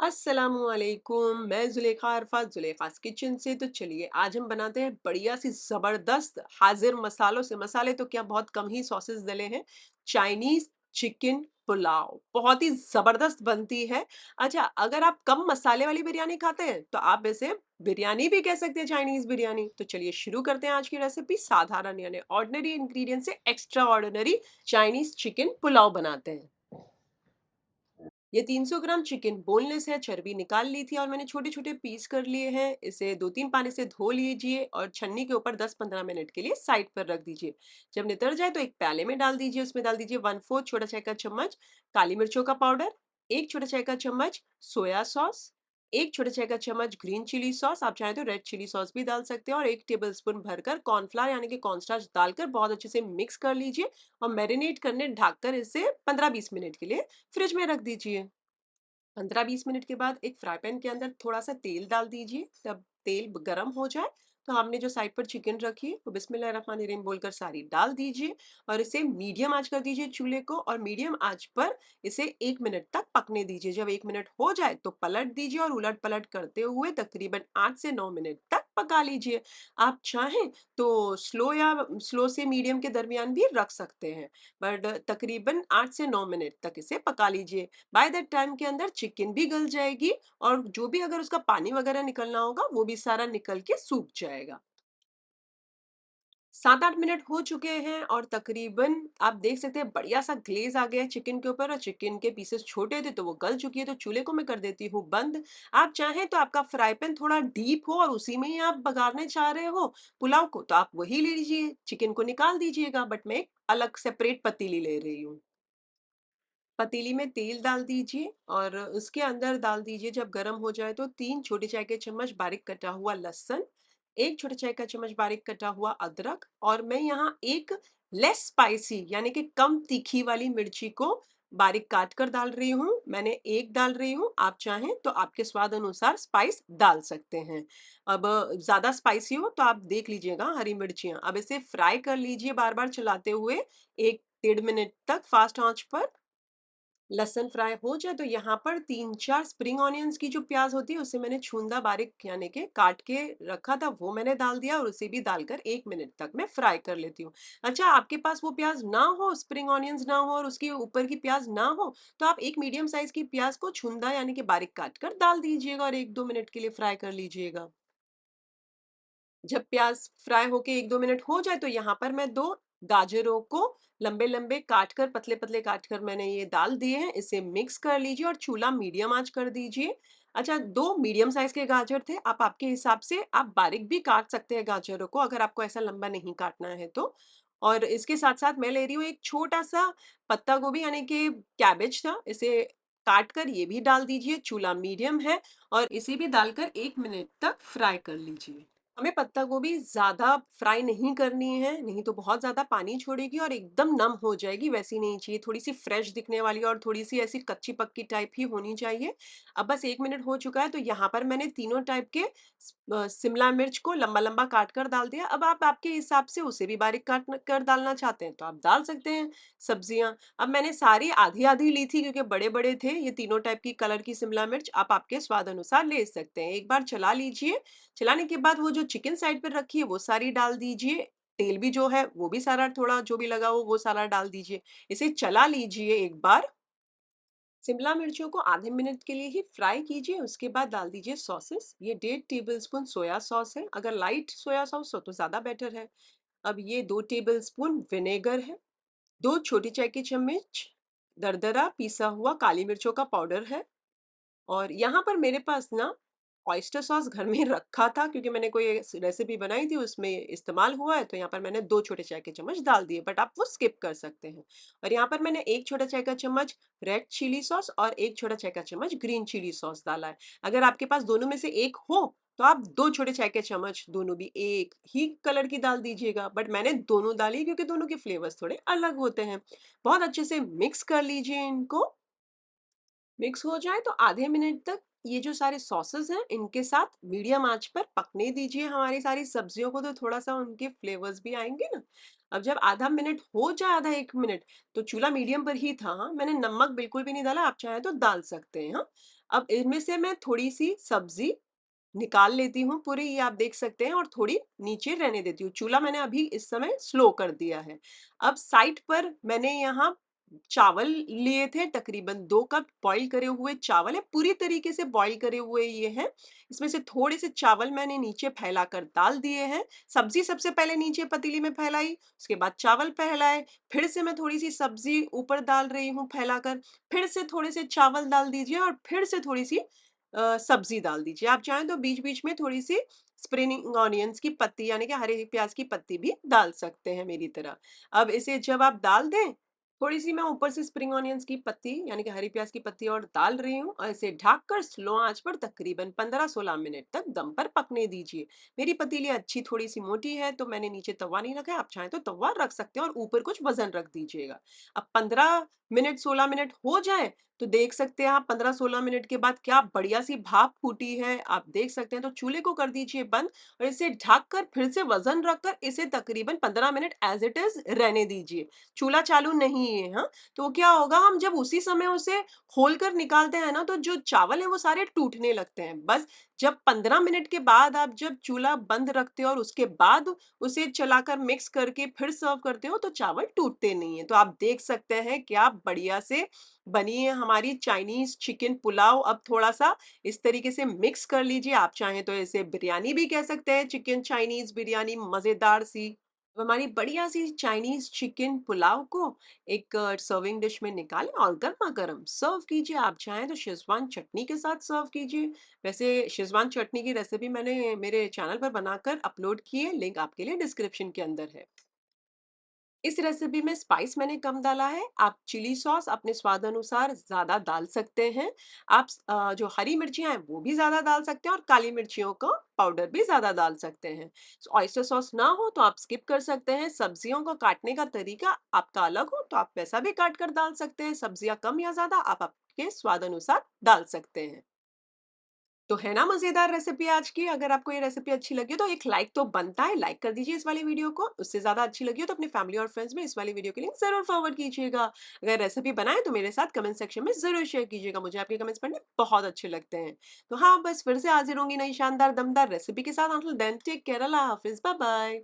अस्सलामुअलैकुम। मैं जुलेखा अरफात जुलेखास किचन से। तो चलिए आज हम बनाते हैं बढ़िया सी जबरदस्त हाजिर मसालों से। मसाले तो क्या, बहुत कम ही सॉसेस डले हैं। चाइनीज चिकन पुलाव बहुत ही जबरदस्त बनती है। अच्छा, अगर आप कम मसाले वाली बिरयानी खाते हैं तो आप इसे बिरयानी भी कह सकते हैं, चाइनीज बिरयानी। तो चलिए शुरू करते हैं आज की रेसिपी। साधारण यानी ऑर्डिनरी इंग्रेडिएंट से extra ordinary Chinese chicken pulao बनाते हैं। ये 300 ग्राम चिकन बोनलेस है, चर्बी निकाल ली थी और मैंने छोटे छोटे पीस कर लिए हैं। इसे 2-3 पानी से धो लीजिए और छन्नी के ऊपर 10-15 मिनट के लिए साइड पर रख दीजिए। जब नितर जाए तो एक प्याले में डाल दीजिए। उसमें डाल दीजिए 1/4 छोटा चाय का चम्मच काली मिर्चों का पाउडर, 1 छोटा चाय का चम्मच सोया सॉस, 1 छोटा चाय का चम्मच ग्रीन चिली सॉस, आप चाहें तो रेड चिली सॉस भी डाल सकते हैं, और 1 टेबल स्पून भरकर कॉर्नफ्लावर यानी कि कॉर्नस्टार्च डालकर बहुत अच्छे से मिक्स कर लीजिए और मैरिनेट करने ढककर इसे 15-20 मिनट के लिए फ्रिज में रख दीजिए। 15-20 मिनट के बाद एक फ्राई पैन के अंदर थोड़ा सा तेल डाल दीजिए। जब तेल गरम हो जाए तो हमने जो साइड पर चिकन रखी है वो बिस्मिल्लाहिर्रहमानिर्रहीम बोलकर सारी डाल दीजिए और इसे मीडियम आंच कर दीजिए चूल्हे को, और मीडियम आंच पर इसे 1 मिनट तक पकने दीजिए। जब 1 मिनट हो जाए तो पलट दीजिए और उलट पलट करते हुए तकरीबन 8 से 9 मिनट तक पका लीजिए। आप चाहें तो स्लो से मीडियम के दरमियान भी रख सकते हैं, बट तकरीबन 8 से 9 मिनट तक इसे पका लीजिए। बाय दैट टाइम के अंदर चिकन भी गल जाएगी और जो भी अगर उसका पानी वगैरह निकलना होगा वो भी सारा निकल के सूख जाएगा। 7-8 मिनट हो चुके हैं और तकरीबन आप देख सकते हैं बढ़िया सा ग्लेज आ गया है चिकन के ऊपर, और चिकन के पीसेस छोटे थे तो वो गल चुकी है। तो चूल्हे को मैं कर देती हूँ बंद। आप चाहें तो आपका फ्राई पैन थोड़ा डीप हो और उसी में ही आप बघारने चाह रहे हो पुलाव को, तो आप वही ले लीजिए, चिकन को निकाल दीजिएगा, बट मैं एक अलग सेपरेट पतीली ले रही हूँ। पतीली में तेल डाल दीजिए और उसके अंदर डाल दीजिए, जब गर्म हो जाए तो 3 छोटे चाय के चम्मच बारीक कटा हुआ लहसुन, 1 छोटा चाय का चम्मच बारीक कटा हुआ अदरक, और मैं यहाँ एक लेस स्पाइसी यानी कि कम तीखी वाली मिर्ची को बारीक काट कर डाल रही हूँ। मैंने एक डाल रही हूँ, आप चाहें तो आपके स्वाद अनुसार स्पाइस डाल सकते हैं। अब ज्यादा स्पाइसी हो तो आप देख लीजिएगा हरी मिर्चियाँ। अब इसे फ्राई कर लीजिए बार बार चलाते हुए 1-1.5 मिनट तक फास्ट आंच पर। लहसुन फ्राई हो जाए तो यहाँ पर 3-4 स्प्रिंग ऑनियंस की जो प्याज होती है उसे मैंने छूंदा बारीक यानी कि काट के रखा था, वो मैंने डाल दिया और उसे भी डालकर 1 मिनट तक मैं फ्राई कर लेती हूँ। अच्छा, आपके पास वो प्याज ना हो, स्प्रिंग ऑनियंस ना हो और उसके ऊपर की प्याज ना हो, तो आप एक मीडियम साइज की प्याज को छूंदा यानी कि बारीक काट कर डाल दीजिएगा और 1-2 मिनट के लिए फ्राई कर लीजिएगा। जब प्याज फ्राई होके 1-2 मिनट हो जाए तो यहाँ पर मैं 2 गाजरों को लंबे लंबे काट कर, पतले पतले काट कर मैंने ये डाल दिए हैं। इसे मिक्स कर लीजिए और चूल्हा मीडियम आंच कर दीजिए। अच्छा, 2 मीडियम साइज के गाजर थे, आप आपके हिसाब से आप बारीक भी काट सकते हैं गाजरों को, अगर आपको ऐसा लंबा नहीं काटना है तो। और इसके साथ साथ मैं ले रही हूँ एक छोटा सा पत्ता गोभी यानी कि कैबेज था, इसे काट कर ये भी डाल दीजिए। चूल्हा मीडियम है और इसे भी डालकर 1 मिनट तक फ्राई कर लीजिए। हमें पत्ता गोभी ज़्यादा फ्राई नहीं करनी है, नहीं तो बहुत ज़्यादा पानी छोड़ेगी और एकदम नम हो जाएगी, वैसी नहीं चाहिए। थोड़ी-सी फ्रेश दिखने वाली और थोड़ी-सी ऐसी कच्ची-पक्की टाइप ही होनी चाहिए। अब बस 1 मिनट हो चुका है तो यहाँ पर मैंने तीनों टाइप के शिमला मिर्च को लंबा-लंबा काट कर डाल दिया। अब आप आपके हिसाब से उसे भी बारीक काट न कर डालना चाहते हैं तो आप डाल सकते हैं सब्जियाँ। अब मैंने सारी आधी-आधी ली थी क्योंकि बड़े-बड़े थे ये तीनों टाइप की कलर की शिमला मिर्च, आप आपके स्वाद अनुसार ले सकते हैं। एक बार चला लीजिए। चलाने के बाद वो जो चिकन साइड पर रखी है वो सारी डाल दीजिए। तेल भी जो है वो भी सारा, थोड़ा जो भी लगा हो वो सारा डाल दीजिए। इसे चला लीजिए एक बार। शिमला मिर्चों को आधे मिनट के लिए ही फ्राई कीजिए, उसके बाद डाल दीजिए सॉसेस। ये 1.5 टेबल स्पून सोया सॉस है, अगर लाइट सोया सॉस हो तो ज़्यादा बेटर है। अब ये 2 टेबल स्पून विनेगर है, 2 छोटी चाय की चम्मच दरदरा पीसा हुआ काली मिर्चों का पाउडर है, और यहाँ पर मेरे पास ना ऑयस्टर सॉस घर में रखा था क्योंकि मैंने कोई रेसिपी बनाई थी उसमें इस्तेमाल हुआ है, तो यहाँ पर मैंने 2 छोटे चाय के चम्मच डाल दिए, बट आप वो स्किप कर सकते हैं। और यहाँ पर मैंने 1 छोटा चाय का चम्मच रेड चिली सॉस और 1 छोटा चाय का चम्मच ग्रीन चिली सॉस डाला है। अगर आपके पास दोनों में से एक हो तो आप 2 छोटे चाय के चम्मच दोनों भी एक ही कलर की डाल दीजिएगा, बट मैंने दोनों डाली क्योंकि दोनों के फ्लेवर्स थोड़े अलग होते हैं। बहुत अच्छे से मिक्स कर लीजिए इनको। मिक्स हो जाए तो आधे मिनट तक ये जो सारे सॉसेस हैं इनके साथ मीडियम आंच पर पकने दीजिए हमारी सारी सब्जियों को, तो थोड़ा सा उनके फ्लेवर्स भी आएंगे ना। अब जब आधा मिनट हो जाए, आधा 1 मिनट, तो चूल्हा मीडियम पर ही था। हाँ, मैंने नमक बिल्कुल भी नहीं डाला, आप चाहें तो डाल सकते हैं। हाँ, अब इनमें से मैं थोड़ी-सी सब्ज़ी निकाल लेती हूँ पूरी, ये आप देख सकते हैं, और थोड़ी नीचे रहने देती हूँ। चूल्हा मैंने अभी इस समय स्लो कर दिया है। अब साइड पर मैंने यहाँ चावल लिए थे, तकरीबन 2 कप बॉयल करे हुए चावल हैं, पूरी तरीके से बॉयल करे हुए ये हैं। इसमें से थोड़े से चावल मैंने नीचे फैलाकर डाल दिए हैं। सब्ज़ी सबसे पहले नीचे पतीली में फैलाई, उसके बाद चावल फैलाए, फिर से मैं थोड़ी-सी सब्ज़ी ऊपर डाल रही हूँ फैलाकर, फिर से थोड़े से चावल डाल दीजिए और फिर से थोड़ी-सी सब्ज़ी डाल दीजिए। आप चाहें तो बीच-बीच में थोड़ी-सी स्प्रिंग ऑनियंस की पत्ती यानी कि हरे प्याज़ की पत्ती भी डाल सकते हैं मेरी तरह। अब इसे जब आप डाल दें, थोड़ी-सी मैं ऊपर से स्प्रिंग ऑनियंस की पत्ती यानी कि हरी प्याज़ की पत्ती और डाल रही हूँ और इसे ढककर स्लो आँच पर तकरीबन 15-16 मिनट तक दम पर पकने दीजिए। मेरी पतीली अच्छी थोड़ी-सी मोटी है तो मैंने नीचे तवा नहीं रखा है, आप चाहें तो तवा रख सकते हैं और ऊपर कुछ वज़न रख दीजिएगा। अब 15 मिनट 16 मिनट हो जाए तो देख सकते हैं आप 15-16 मिनट के बाद क्या बढ़िया-सी भाप फूटी है, आप देख सकते हैं। तो चूल्हे को कर दीजिए बंद और इसे ढककर फिर से वज़न रखकर इसे तकरीबन 15 मिनट एज़ इट इज़ रहने दीजिए। चूल्हा चालू नहीं है, हाँ? तो क्या होगा, हम जब उसी समय उसे खोल कर निकालते हैं ना, तो जो चावल हैं वो सारे टूटने लगते हैं। बस जब 15 मिनट के बाद आप जब चूल्हा बंद रखते हो और उसके बाद उसे चलाकर मिक्स करके फिर सर्व करते हो तो चावल टूटते नहीं हैं। तो आप देख सकते हैं क्या बढ़िया से बनी है हमारी चाइनीज़ चिकन पुलाव। अब थोड़ा-सा इस तरीके से मिक्स कर लीजिए, आप चाहें तो इसे बिरयानी भी कह सकते हैं, चिकन चाइनीज़ बिरयानी मज़ेदार सी। अब हमारी बढ़िया सी चाइनीज़ चिकन पुलाव को एक सर्विंग डिश में निकालें और गरमा-गरम सर्व कीजिए। आप चाहें तो शेज़वान चटनी के साथ सर्व कीजिए। वैसे शेज़वान चटनी की रेसिपी मैंने मेरे चैनल पर बनाकर अपलोड की है, लिंक आपके लिए डिस्क्रिप्शन के अंदर है। इस रेसिपी में स्पाइस मैंने कम डाला है। आप चिली सॉस अपने स्वाद अनुसार ज़्यादा डाल सकते हैं। आप जो हरी मिर्चियाँ हैं वो भी ज़्यादा डाल सकते हैं और काली मिर्चियों का पाउडर भी ज़्यादा डाल सकते हैं। ऑयस्टर सॉस ना हो तो आप स्किप कर सकते हैं। सब्जियों को काटने का तरीका आपका अलग हो तो आप वैसा भी काट कर डाल सकते हैं। सब्जियाँ कम या ज़्यादा आप आपके स्वाद अनुसार डाल सकते हैं। तो है ना मज़ेदार रेसिपी आज की। अगर आपको ये रेसिपी अच्छी लगी हो तो एक लाइक तो बनता है, लाइक कर दीजिए इस वाली वीडियो को। उससे ज़्यादा अच्छी लगी हो तो अपनी फैमिली और फ्रेंड्स में इस वाली वीडियो की लिंक ज़रूर फॉरवर्ड कीजिएगा। अगर रेसिपी बनाएँ तो मेरे साथ कमेंट सेक्शन में ज़रूर शेयर कीजिएगा, मुझे आपके कमेंट्स पढ़ने बहुत अच्छे लगते हैं। तो हाँ, बस फिर से हाज़िर होंगी नई शानदार दमदार रेसिपी के साथ। अंटिल देन टेक केयर, अल्लाह हाफ़िज़, बाय बाय।